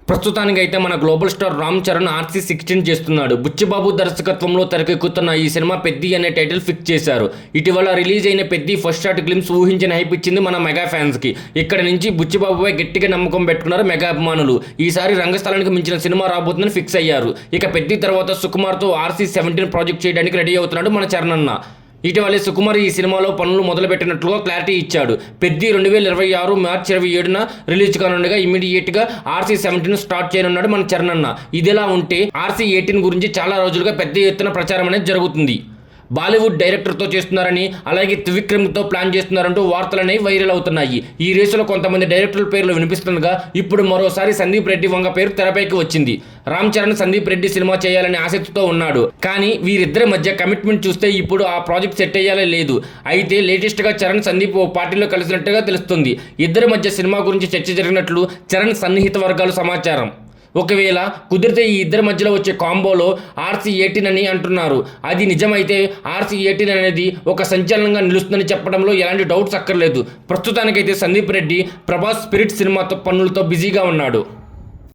ప్రస్తుతానికైతే మన global star Ram Charan RC16 చేస్తున్నాడు. బుచ్చిబాబు దర్శకత్వంలో తెరకెక్కుతున్న ఈ సినిమా పెద్ది అనే టైటిల్ ఫిక్స్ చేశారు. ఇటీవల రిలీజ్ అయిన పెద్ది ఫస్ట్ షాట్ గ్లిమ్స్ ఊహించిన హైప్ ఇచ్చింది మన మెగా ఫ్యాన్స్ కి. ఇక్కడ నుంచి బుచ్చిబాబుపై గట్టిగా నమ్మకం పెట్టుకున్నారు మెగా అభిమానులు. ఈసారి రంగస్థలానికి మించిన సినిమా రాబోతుందని ఫిక్స్ అయ్యారు. ఇక పెద్ది తర్వాత సుకుమార్తో RC17 ప్రాజెక్ట్ చేయడానికి రెడీ అవుతున్నాడు మన చరణ్ అన్న. ఇటీవలే సుకుమార్ ఈ సినిమాలో పనులు మొదలుపెట్టినట్లుగా క్లారిటీ ఇచ్చాడు. పెద్ది 2026 మార్చి 27న రిలీజ్ కానుండగా ఇమీడియట్గా RC17 స్టార్ట్ చేయనున్నాడు మన చరణ్ అన్న. ఇదిలా ఉంటే RC18 గురించి చాలా రోజులుగా పెద్ద ఎత్తున ప్రచారం అనేది జరుగుతుంది. బాలీవుడ్ డైరెక్టర్తో చేస్తున్నారని, అలాగే త్రివిక్రమ్తో ప్లాన్ చేస్తున్నారంటూ వార్తలనేవి వైరల్ అవుతున్నాయి. ఈ రేసులో కొంతమంది డైరెక్టర్ల పేర్లు వినిపిస్తుండగా ఇప్పుడు మరోసారి సందీప్ రెడ్డి వంగ పేరు తెరపైకి వచ్చింది. రామ్ చరణ్ సందీప్ రెడ్డి సినిమా చేయాలని ఆసక్తితో ఉన్నాడు. కానీ వీరిద్దరి మధ్య కమిట్మెంట్ చూస్తే ఇప్పుడు ఆ ప్రాజెక్ట్ సెట్ అయ్యాలే లేదు. అయితే లేటెస్ట్గా చరణ్ సందీప్ ఓ పార్టీలో కలిసినట్టుగా తెలుస్తుంది. ఇద్దరి మధ్య సినిమా గురించి చర్చ జరిగినట్లు చరణ్ సన్నిహిత వర్గాలు సమాచారం. ఒకవేళ కుదిరితే ఈ ఇద్దరి మధ్యలో వచ్చే కాంబోలో RC18 అని అంటున్నారు. అది నిజమైతే RC18 అనేది ఒక సంచలనంగా నిలుస్తుందని చెప్పడంలో ఎలాంటి డౌట్స్ అక్కర్లేదు. ప్రస్తుతానికైతే సందీప్ రెడ్డి ప్రభాస్ స్పిరిట్ సినిమాతో పనులతో బిజీగా ఉన్నాడు.